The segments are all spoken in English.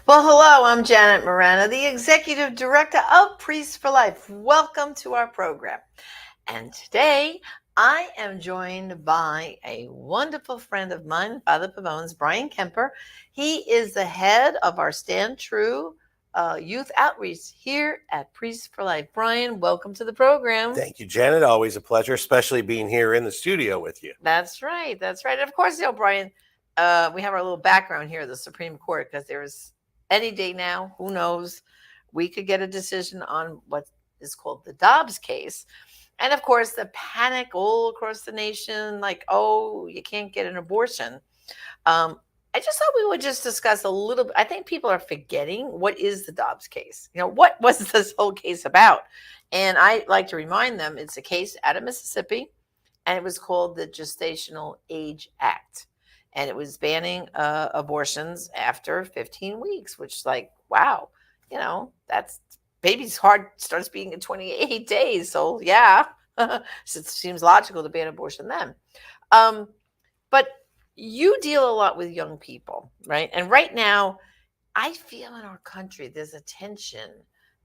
Well, hello, I'm Janet Morana, the Executive Director of Priests for Life. Welcome to our program. And today I am joined by a wonderful friend of mine, Father Pavone's, Bryan Kemper. He is the head of our Stand True youth outreach here at Priests for Life. Bryan, welcome to the program. Thank you, Janet. Always a pleasure, especially being here in the studio with you. That's right. That's right. And of course, Bryan, we have our little background here at the Supreme Court because there's any day now, who knows, we could get a decision on what is called the Dobbs case. And of course, the panic all across the nation, like, oh, you can't get an abortion. I just thought we would just discuss a little bit. I think people are forgetting what is the Dobbs case. What was this whole case about? And I like to remind them it's a case out of Mississippi, and it was called the Gestational Age Act. And it was banning abortions after 15 weeks, which is like, wow, that's baby's heart starts beating at 28 days. So yeah, so it seems logical to ban abortion then. But you deal a lot with young people, right? And right now, I feel in our country, there's a tension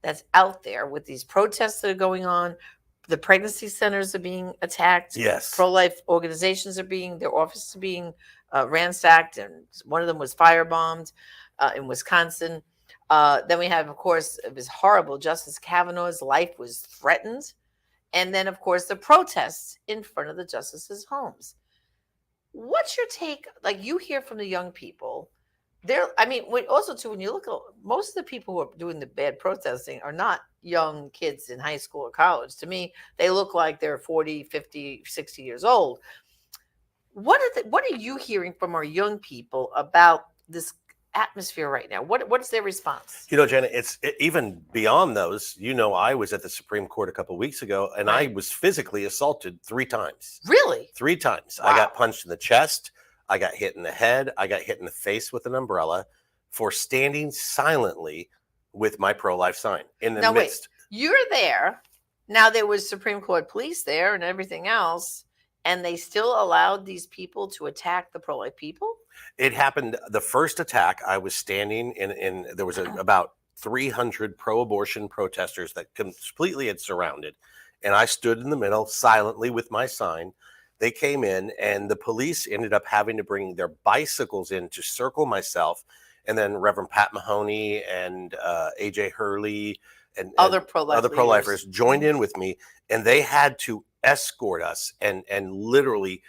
that's out there with these protests that are going on. The pregnancy centers are being attacked. Yes. Pro-life organizations their offices are being ransacked, and one of them was firebombed in Wisconsin. Then we have, of course, it was horrible. Justice Kavanaugh's life was threatened. And then, of course, the protests in front of the justices' homes. What's your take? Like, you hear from the young people. Also, too, when you look at most of the people who are doing the bad protesting are not young kids in high school or college. To me, they look like they're 40, 50, 60 years old. What are you hearing from our young people about this atmosphere right now? What's their response? Janet, even beyond those. I was at the Supreme Court a couple of weeks ago, and Right. I was physically assaulted 3 times. Really? 3 times. Wow. I got punched in the chest. I got hit in the head. I got hit in the face with an umbrella for standing silently with my pro-life sign in the midst. Wait, you're there. Now there was Supreme Court police there and everything else, and they still allowed these people to attack the pro-life people? It happened, the first attack, I was standing in there was about 300 pro-abortion protesters that completely had surrounded, and I stood in the middle silently with my sign. They came in, and the police ended up having to bring their bicycles in to circle myself. And then Reverend Pat Mahoney and AJ Hurley and Other pro-lifers joined in with me, and they had to escort us and literally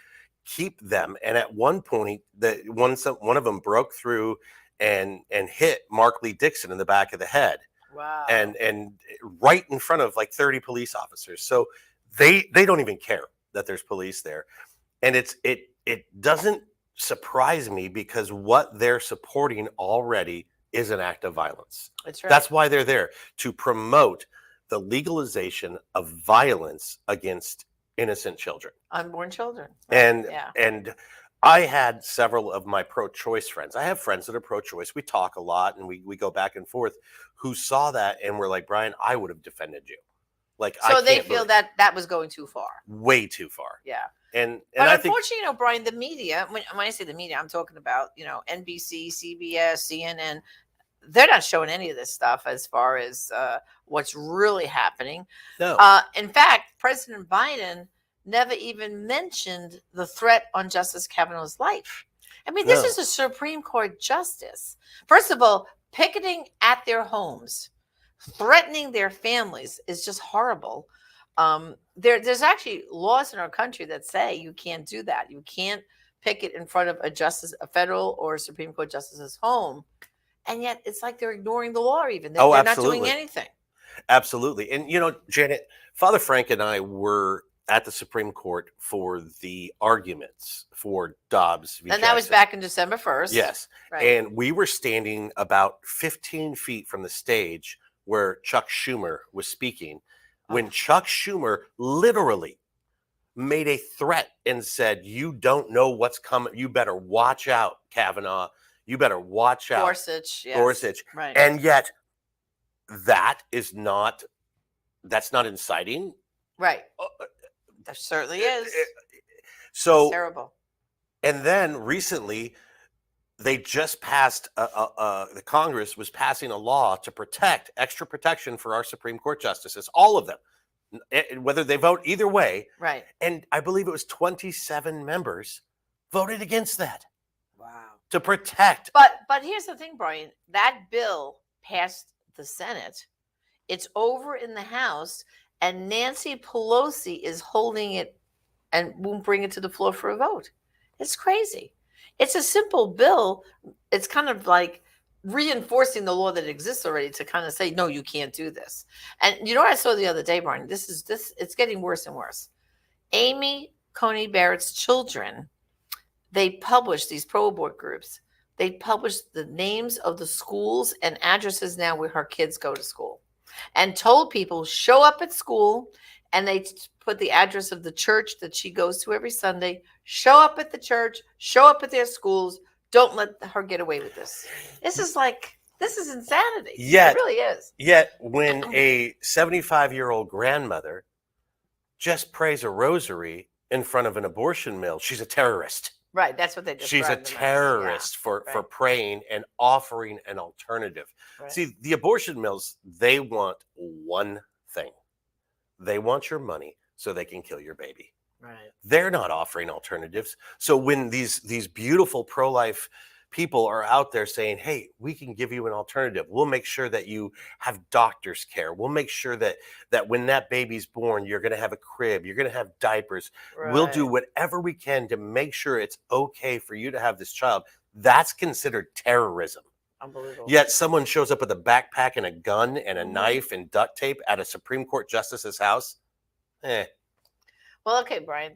keep them. And at one point, one of them broke through and hit Mark Lee Dixon in the back of the head. Wow. And right in front of like 30 police officers. So they don't even care that there's police there. And it doesn't surprise me, because what they're supporting already is an act of violence. That's right. That's why they're there, to promote the legalization of violence against innocent children, Unborn children. Right? And I had several of my pro-choice friends. I have friends that are pro-choice. We talk a lot, and we go back and forth, who saw that and were like, Bryan, I would have defended you. Like, so they feel that was going too far. Way too far. Yeah. But unfortunately, Bryan, the media, when I say the media, I'm talking about, NBC, CBS, CNN, they're not showing any of this stuff as far as what's really happening. No. In fact, President Biden never even mentioned the threat on Justice Kavanaugh's life. I mean, this is a Supreme Court justice. First of all, picketing at their homes, threatening their families is just horrible. There's actually laws in our country that say you can't do that. You can't picket in front of a federal or Supreme Court justice's home. And yet it's like they're ignoring the law even. They're not doing anything. Absolutely. And, Janet, Father Frank and I were at the Supreme Court for the arguments for Dobbs v. And that was back in December 1st. Yes. Right. And we were standing about 15 feet from the stage where Chuck Schumer was speaking, when Chuck Schumer literally made a threat and said, you don't know what's coming. You better watch out, Kavanaugh. You better watch out. Gorsuch. Yes. Gorsuch. Right. And yet that's not inciting. Right. That certainly is. So terrible. And then recently, they just passed the Congress was passing a law to protect extra protection for our Supreme Court justices, all of them, whether they vote either way. Right. And I believe it was 27 members voted against that Wow. to protect. But here's the thing, Brian. That bill passed the Senate. It's over in the House, and Nancy Pelosi is holding it and won't bring it to the floor for a vote. It's crazy. It's a simple bill. It's kind of like reinforcing the law that exists already to kind of say, no, you can't do this. And you know what I saw the other day, Brian? It's getting worse and worse. Amy Coney Barrett's children, they publish these pro-abort groups. They publish the names of the schools and addresses now where her kids go to school, and told people show up at school, and they put the address of the church that she goes to every Sunday. Show up at the church, show up at their schools. Don't let her get away with this. This is insanity. Yet, it really is. Yet when a 75-year-old grandmother just prays a rosary in front of an abortion mill, she's a terrorist. Right, that's what they describe. She's a terrorist for praying and offering an alternative. Right. See, the abortion mills, they want one thing. They want your money so they can kill your baby. Right. They're not offering alternatives. So when these beautiful pro-life people are out there saying, hey, we can give you an alternative. We'll make sure that you have doctor's care. We'll make sure that when that baby's born, you're going to have a crib. You're going to have diapers. Right. We'll do whatever we can to make sure it's okay for you to have this child. That's considered terrorism. Unbelievable. Yet someone shows up with a backpack and a gun and a knife and duct tape at a Supreme Court justice's house. Well, okay, Brian,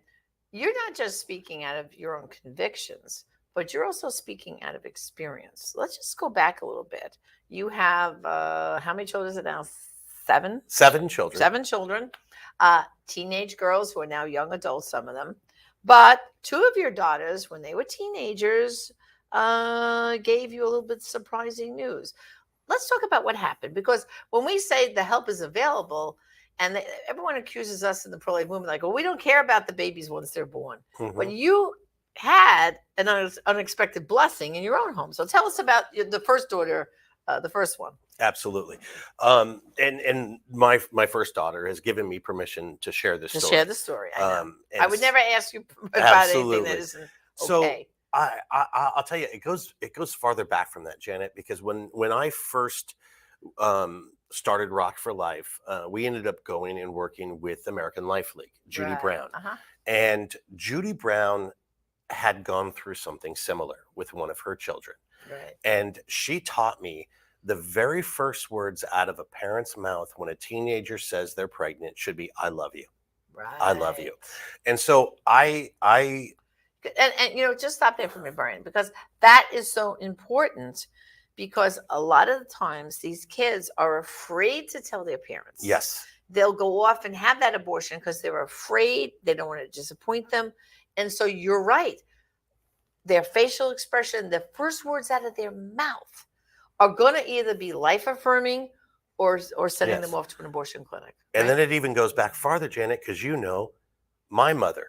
you're not just speaking out of your own convictions, but you're also speaking out of experience. Let's just go back a little bit. You have, how many children is it now? 7? 7 children. 7 children. Teenage girls who are now young adults, some of them. But 2 of your daughters, when they were teenagers, gave you a little bit surprising news. Let's talk about what happened. Because when we say the help is available, and everyone accuses us in the pro-life movement, like, well, we don't care about the babies once they're born. Mm-hmm. But you had an unexpected blessing in your own home. So tell us about the first daughter, the first one. Absolutely. And my first daughter has given me permission to share this story. To share the story. I would never ask you about anything that isn't okay. So I'll tell you, it goes farther back from that, Janet, because when I first started Rock for Life, we ended up going and working with American Life League, Judy Brown. Uh-huh. And Judy Brown had gone through something similar with one of her children. Right. And she taught me the very first words out of a parent's mouth when a teenager says they're pregnant should be, I love you. Right. I love you. And so I just stop there for me, Brian, because that is so important, because a lot of the times these kids are afraid to tell their parents. Yes. They'll go off and have that abortion because they're afraid. They don't want to disappoint them. And so you're right. Their facial expression, the first words out of their mouth are going to either be life-affirming or sending them off to an abortion clinic. And then it even goes back farther, Janet, because my mother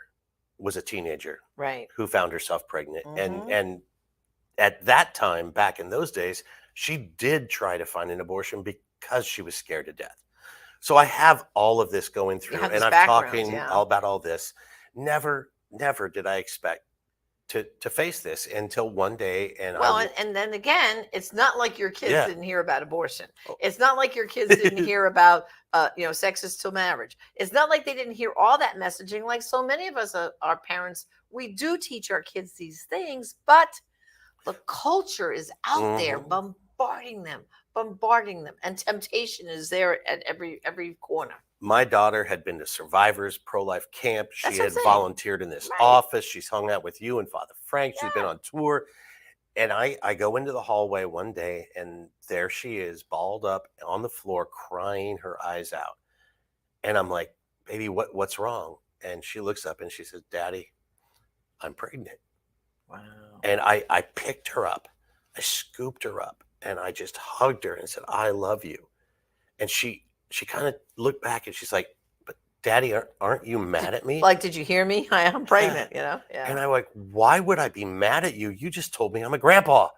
was a teenager, right, who found herself pregnant. Mm-hmm. And at that time, back in those days, she did try to find an abortion because she was scared to death. So I have all of this going through, and I'm talking all about all this. Never did I expect to face this until one day. And then again, it's not like your kids didn't hear about abortion. It's not like your kids didn't hear about sex is till marriage. It's not like they didn't hear all that messaging. Like so many of us are parents, we do teach our kids these things, but the culture is out there bombarding them, and temptation is there at every corner. My daughter had been to Survivors pro-life camp. She had volunteered in this office. She's hung out with you and Father Frank. She's been on tour. And I go into the hallway one day, and there she is, balled up on the floor, crying her eyes out. And I'm like, baby, what's wrong? And she looks up and she says, Daddy, I'm pregnant. Wow. And I picked her up. I scooped her up, and I just hugged her and said, I love you. And she kind of looked back and she's like, Daddy, aren't you mad at me? Like, did you hear me? I'm pregnant, And Yeah. I'm like, why would I be mad at you? You just told me I'm a grandpa.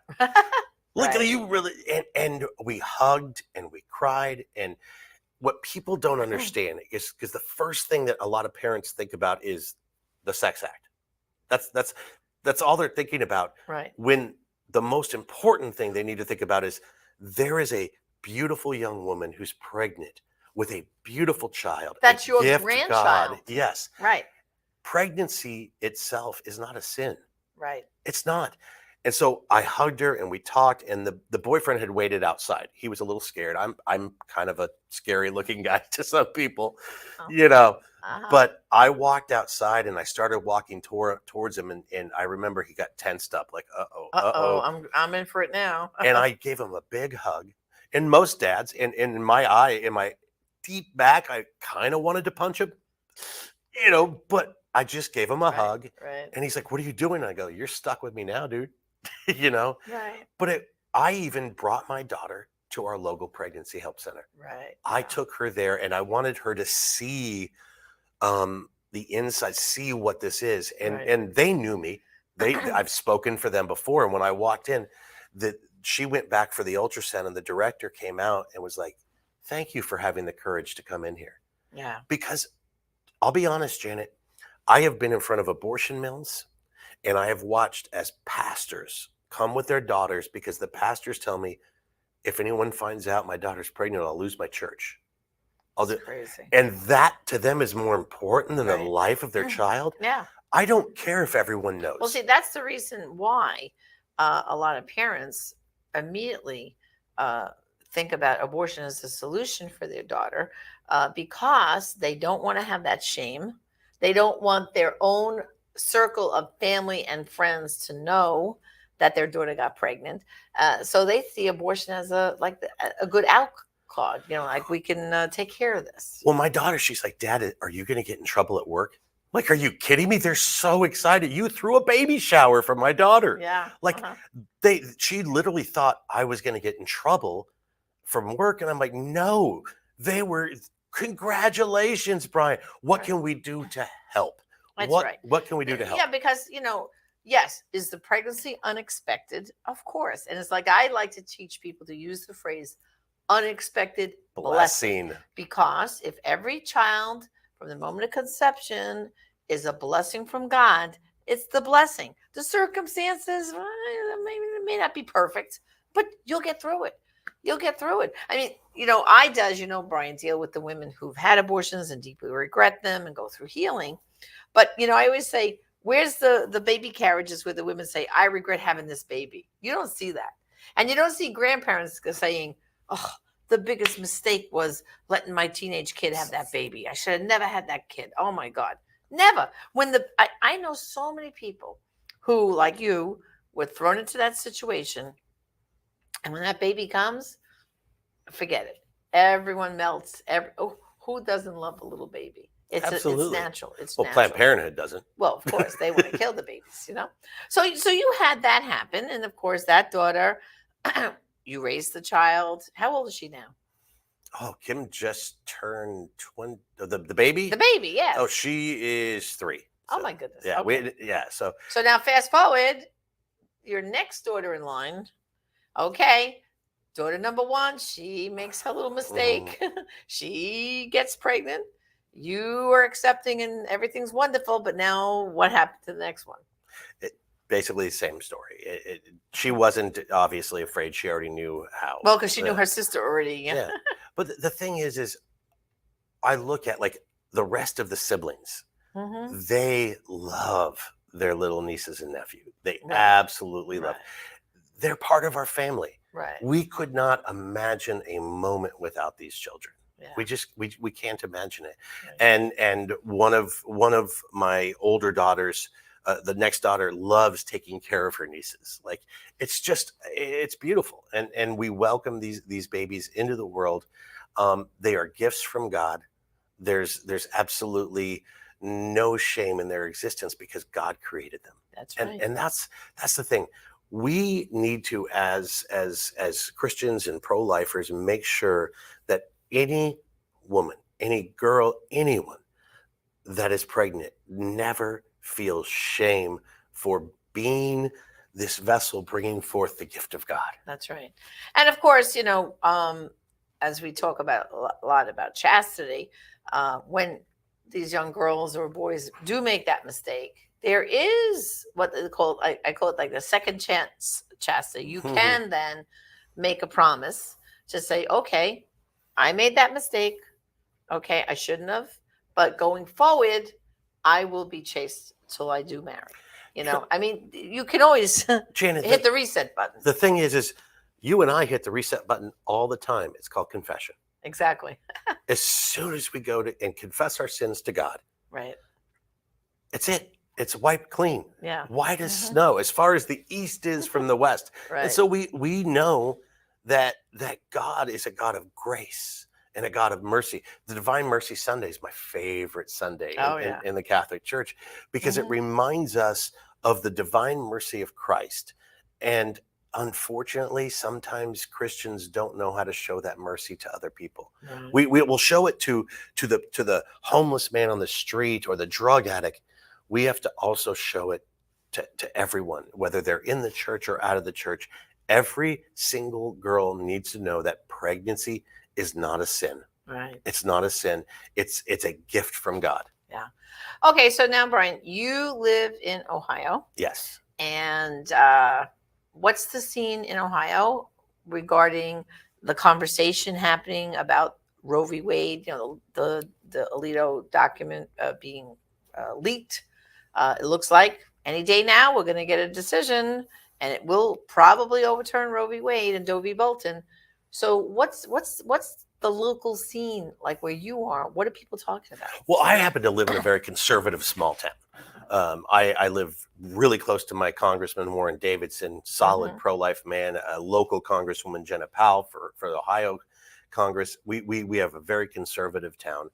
Look at Right. you, really. And we hugged and we cried. And what people don't understand is because the first thing that a lot of parents think about is the sex act. That's all they're thinking about. Right. When the most important thing they need to think about is there is a beautiful young woman who's pregnant with a beautiful child. That's a your gift God. grandchild. Yes. Right. Pregnancy itself is not a sin. Right. It's not. And so I hugged her and we talked, and the boyfriend had waited outside. He was a little scared. I'm kind of a scary looking guy to some people, Oh. you know. Uh-huh. But I walked outside and I started walking towards him, and I remember he got tensed up, like I'm in for it now. and I gave him a big hug. And most dads, and in my eye, in my deep back, I kind of wanted to punch him, but I just gave him a hug. Right. And he's like, "What are you doing?" And I go, "You're stuck with me now, dude." Right. But I even brought my daughter to our local pregnancy help center. Right. I took her there, and I wanted her to see the inside, see what this is. And they knew me. I've spoken for them before. And when I walked in, she went back for the ultrasound, and the director came out and was like, "Thank you for having the courage to come in here." Yeah. Because I'll be honest, Janet, I have been in front of abortion mills, and I have watched as pastors come with their daughters, because the pastors tell me, if anyone finds out my daughter's pregnant, I'll lose my church. Crazy. And that to them is more important than the Right. life of their child. Yeah. I don't care if everyone knows. Well, see, that's the reason why a lot of parents immediately think about abortion as a solution for their daughter, because they don't want to have that shame. They don't want their own circle of family and friends to know that their daughter got pregnant. So they see abortion as a good outcome. Like, we can take care of this. Well, my daughter, she's like, "Dad, are you going to get in trouble at work?" Like, are you kidding me? They're so excited. You threw a baby shower for my daughter. Yeah. Like, she literally thought I was going to get in trouble from work. And I'm like, no, congratulations, Bryan. What Right. can we do to help? That's what, right. What can we do to help? Yeah, because, yes, is the pregnancy unexpected? Of course. And it's like, I like to teach people to use the phrase unexpected blessing. Because if every child from the moment of conception is a blessing from God, it's the blessing. The circumstances, may not be perfect, but you'll get through it. You'll get through it. I mean, Bryan, deal with the women who've had abortions and deeply regret them and go through healing. But, I always say, where's the baby carriages where the women say, "I regret having this baby"? You don't see that. And you don't see grandparents saying, "Oh, the biggest mistake was letting my teenage kid have that baby. I should have never had that kid. Oh my God." Never. I know so many people who, like you, were thrown into that situation. And when that baby comes, forget it. Everyone melts. Who doesn't love a little baby? Absolutely. It's natural. It's well, natural. Planned Parenthood doesn't. Well, of course, they want to kill the babies, So you had that happen. And of course, that daughter, you raised the child. How old is she now? Oh, Kim just turned 20. The baby? The baby, yes. Oh, she is 3. Oh, my goodness. Yeah, Okay. So now fast forward, your next daughter in line. Okay. Daughter number 1, she makes her little mistake. She gets pregnant. You are accepting and everything's wonderful. But now what happened to the next one? Basically the same story. She wasn't obviously afraid. She already knew how. Well, because she knew her sister already. Yeah. But the thing is I look at like the rest of the siblings. Mm-hmm. They love their little nieces and nephew. They absolutely love. They're part of our family. Right. We could not imagine a moment without these children. Yeah. We can't imagine it. Right. And one of my older daughters, the next daughter, loves taking care of her nieces. Like, it's beautiful. And we welcome these babies into the world. They are gifts from God. There's absolutely no shame in their existence because God created them. That's right. And that's the thing. We need to, as Christians and pro-lifers, make sure that any woman, any girl, anyone that is pregnant never feels shame for being this vessel bringing forth the gift of God. That's right. And of course, as we talk about a lot about chastity, when these young girls or boys do make that mistake, there is what they call, I call it like the second chance chastity. You can then make a promise to say, okay, I made that mistake. Okay, I shouldn't have. But going forward, I will be chaste till I do marry. I mean, you can always Janet, hit the reset button. the thing is you and I hit the reset button all the time. It's called confession. Exactly. As soon as we go to and confess our sins to God, Right. it's it. It's wiped clean. Yeah. White as snow, as far as the east is from the west. Right. And so we know that God is a God of grace and a God of mercy. The Divine Mercy Sunday is my favorite Sunday in the Catholic Church, because it reminds us of the divine mercy of Christ. And unfortunately, sometimes Christians don't know how to show that mercy to other people. We will show it to the homeless man on the street or the drug addict. We have to also show it to everyone, whether they're in the church or out of the church. Every single girl needs to know that pregnancy is not a sin. Right. It's not a sin. It's a gift from God. Yeah. Okay, so now, Bryan, you live in Ohio. Yes. And what's the scene in Ohio regarding the conversation happening about Roe v. Wade? The Alito document being leaked. It looks like any day now we're going to get a decision, and it will probably overturn Roe v. Wade and Doe v. Bolton. So what's the local scene like where you are? What are people talking about? Well, I happen to live in a very conservative small town. I live really close to my Congressman Warren Davidson, solid pro-life man, a local Congresswoman Jenna Powell for the Ohio Congress. We have a very conservative town.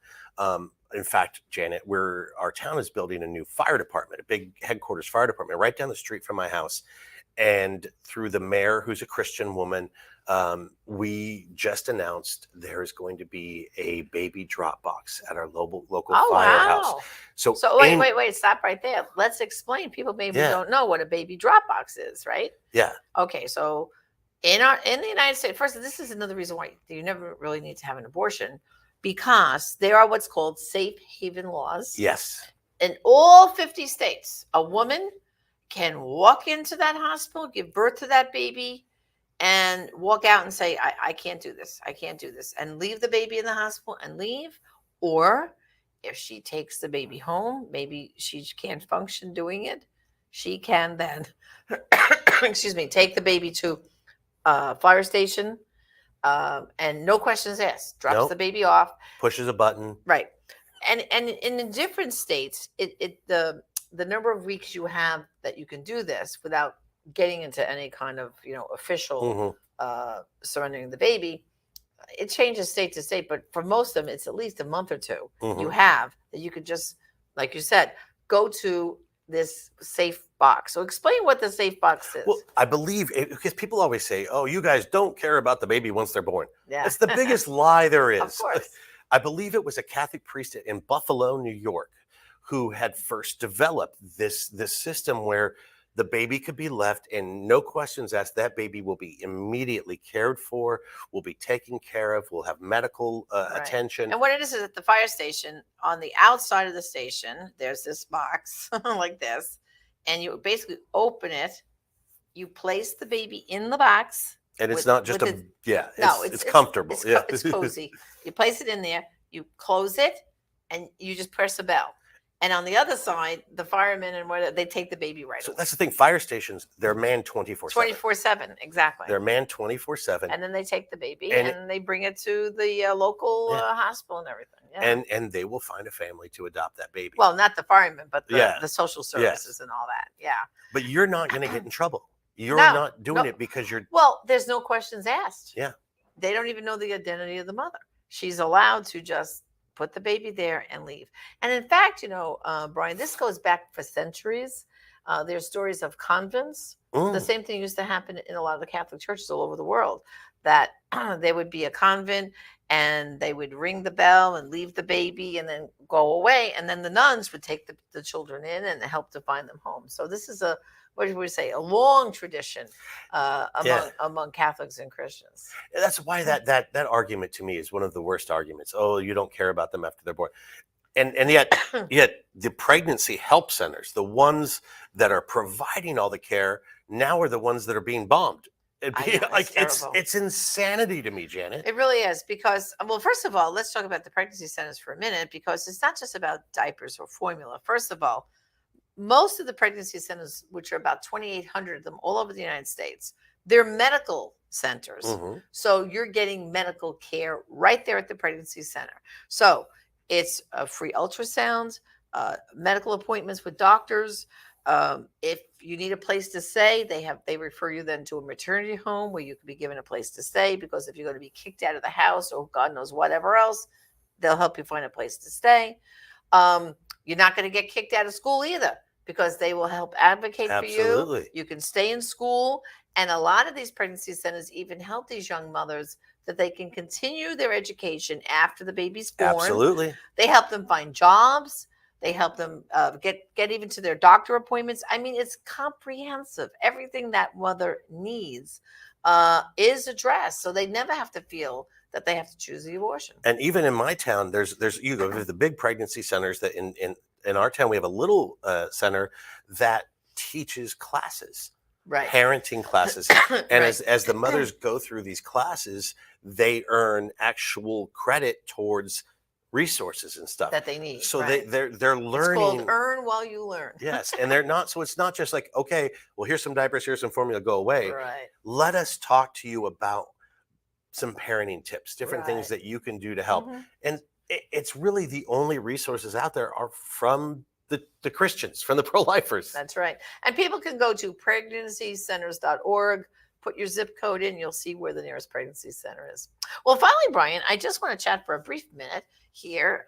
In fact, Janet, our town is building a new fire department, a big headquarters fire department right down the street from my house. And through the mayor, who's a Christian woman, we just announced there's going to be a baby drop box at our local firehouse. Wow. So wait, stop right there. Let's explain. People maybe don't know what a baby drop box is, right? Yeah. Okay, so in the United States, first, this is another reason why you never really need to have an abortion, because there are what's called safe haven laws. Yes. In all 50 states, a woman can walk into that hospital, give birth to that baby, and walk out and say, I can't do this. I can't do this. And leave the baby in the hospital and leave. Or if she takes the baby home, maybe she can't function doing it, she can then, take the baby to a fire station, and no questions asked. Drops the baby off. Pushes a button. Right. And in the different states, the number of weeks you have that you can do this without getting into any kind of official surrendering the baby, it changes state to state, but for most of them it's at least a month or two you have that you could just, like you said, go to this safe box. So explain what the safe box is. Well, I believe because people always say, oh, you guys don't care about the baby once they're born. Yeah. It's the biggest lie there is. Of course. I believe it was a Catholic priest in Buffalo, New York, who had first developed this system where the baby could be left and no questions asked. That baby will be immediately cared for, will be taken care of, will have medical attention. And what it is at the fire station, on the outside of the station, there's this box like this, and you basically open it, you place the baby in the box. And it's not just it's comfortable. It's cozy. You place it in there, you close it, and you just press a bell. And on the other side, the firemen and whatever, they take the baby right away. That's the thing. Fire stations, they're manned 24/7. 24/7, exactly. They're manned 24/7. And then they take the baby and they bring it to the local hospital and everything. Yeah. And they will find a family to adopt that baby. Well, not the firemen, but the social services and all that. Yeah. But you're not going to get in trouble. You're not doing it because you're... Well, there's no questions asked. Yeah. They don't even know the identity of the mother. She's allowed to just put the baby there and leave. And in fact, Bryan, this goes back for centuries. There's stories of convents. The Mm. same thing used to happen in a lot of the Catholic churches all over the world, that there would be a convent and they would ring the bell and leave the baby and then go away. And then the nuns would take the children in and help to find them home. So this is what do we say, a long tradition Yeah. among Catholics and Christians. That's why that argument to me is one of the worst arguments. Oh, you don't care about them after they're born. And yet the pregnancy help centers, the ones that are providing all the care, now are the ones that are being bombed. I know, Like it's terrible. it's insanity to me, Janet. It really is, because, well, first of all, let's talk about the pregnancy centers for a minute, because it's not just about diapers or formula. First of all, most of the pregnancy centers, which are about 2,800 of them all over the United States, they're medical centers. Mhm. So you're getting medical care right there at the pregnancy center. So it's a free ultrasound, medical appointments with doctors. If you need a place to stay, they refer you then to a maternity home where you can be given a place to stay, because if you're going to be kicked out of the house or God knows whatever else, they'll help you find a place to stay. You're not going to get kicked out of school either, because they will help advocate for you. Absolutely. You can stay in school. And a lot of these pregnancy centers even help these young mothers that they can continue their education after the baby's born. Absolutely. They help them find jobs. They help them get even to their doctor appointments. I mean, it's comprehensive. Everything that mother needs is addressed, so they never have to feel that they have to choose the abortion. And even in my town, there's you go to the big pregnancy centers that in our town we have a little center that teaches classes, Right. parenting classes, and Right. as the mothers go through these classes, they earn actual credit towards resources and stuff that they need. So right. they're It's learning. called earn while you learn. Yes, and they're not. So it's not just like, okay, well, here's some diapers, here's some formula, go away. Right. Let us talk to you about some parenting tips, different things Right. that you can do to help. Mhm. And it's really the only resources out there are from the Christians, from the pro-lifers. That's right. And people can go to pregnancycenters.org, put your zip code in, you'll see where the nearest pregnancy center is. Well, finally, Bryan, I just want to chat for a brief minute here.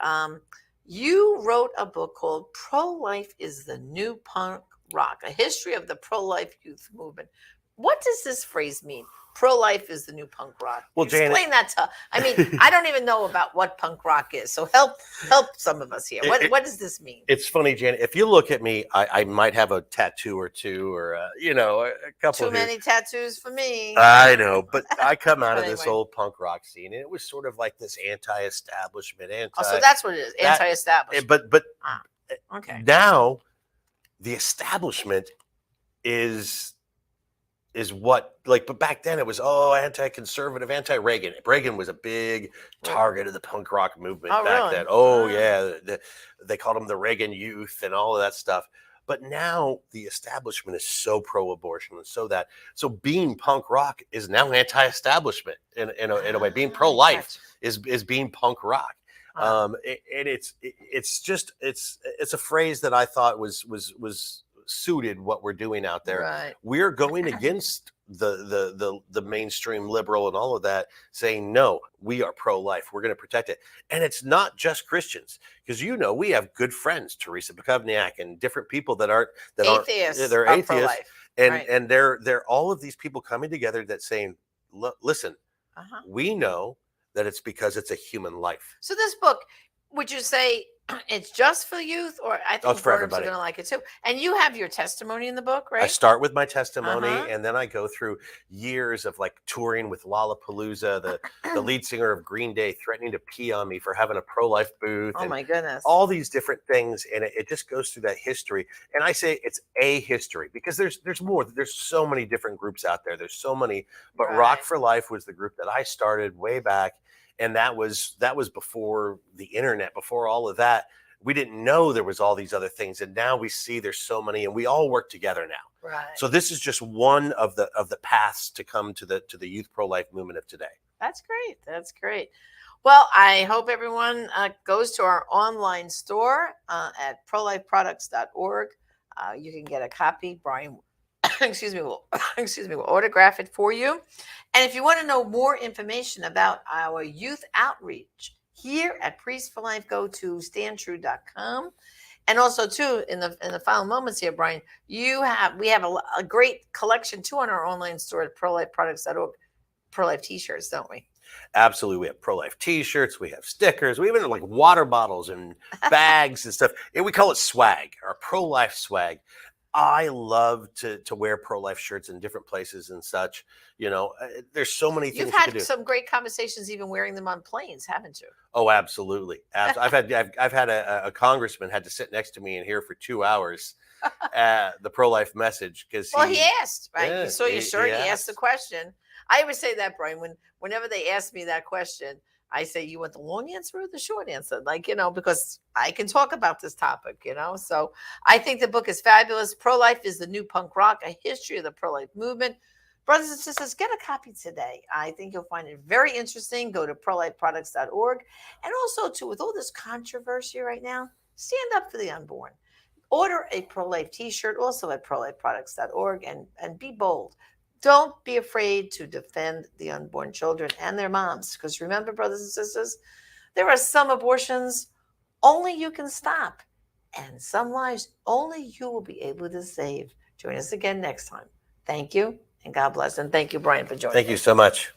You wrote a book called Pro-Life is the New Punk Rock, a history of the pro-life youth movement. What does this phrase mean? Pro-life is the new punk rock. Well, Janet, explain that to. I mean, I don't even know about what punk rock is, so help some of us here. What does this mean? It's funny, Janet. If you look at me, I might have a tattoo or two, or a couple. Too many tattoos for me. I know, but I come out But of this anyway. old punk rock scene, and it was sort of like this anti-establishment, Oh, so that's what it is, that- anti-establishment. But Okay. now the establishment is what, like, but back then it was anti-conservative, anti-Reagan. Reagan was a big target of the punk rock movement Oh, back really? then. Oh, Ah. yeah, they called him the Reagan Youth and all of that stuff. But now the establishment is so pro-abortion and so being punk rock is now anti-establishment in a way. Being pro-life Gotcha. is being punk rock. Ah. And it's a phrase that I thought was suited what we're doing out there. Right. We're going against the mainstream liberal and all of that, saying no, we are pro-life, we're going to protect it. And it's not just Christians, because we have good friends, Teresa Bukovniak, and different people that aren't Atheists. they're are atheists, pro-life. and Right. and they're all of these people coming together that saying, listen, Uh-huh. we know that it's because it's a human life. So this book, would you say it's just for youth, or I think it's for grown-ups are everybody. going to like it too? And you have your testimony in the book, right? I start with my testimony, Uh-huh. and then I go through years of like touring with Lollapalooza, the lead singer of Green Day threatening to pee on me for having a pro-life booth. Oh and my goodness. all these different things, and it just goes through that history. And I say it's a history because there's more. There's so many different groups out there. There's so many, but Right. Rock for Life was the group that I started way back, and that was before the internet, before all of that. We didn't know there was all these other things, and now we see there's so many, and we all work together now. Right. So this is just one of the paths to come to the youth pro-life movement of today. That's great. That's great. Well, I hope everyone goes to our online store at prolifeproducts.org. You can get a copy. Bryan, will autograph it for you. And if you want to know more information about our youth outreach here at Priest for Life, go to standtrue.com. And also too, in the final moments here, Brian, we have a great collection too on our online store at ProLifeProducts.org. ProLife T-shirts, don't we? Absolutely. We have pro-life t-shirts, we have stickers, we even have like water bottles and bags and stuff. And we call it swag, or pro-life swag. I love to wear pro-life shirts in different places and such. There's so many You've things you can had do. some great conversations, even wearing them on planes, haven't you? Oh, absolutely. I've had a congressman had to sit next to me in here for 2 hours the pro-life message because Well, he asked, right? yeah, He saw your shirt. He asked the asked. question. I always say that, Brian. Whenever they ask me that question, I say, "You want the long answer or the short answer?" Like, because I can talk about this topic. So I think the book is fabulous. Pro Life is the new punk rock: a history of the pro life movement. Brothers and sisters, get a copy today. I think you'll find it very interesting. Go to prolifeproducts.org. And also, too, with all this controversy right now, stand up for the unborn. Order a pro-life t-shirt also at prolifeproducts.org and be bold. Don't be afraid to defend the unborn children and their moms. Because remember, brothers and sisters, there are some abortions only you can stop, and some lives only you will be able to save. Join us again next time. Thank you, and God bless. And thank you, Brian, for joining me. Thank you so much.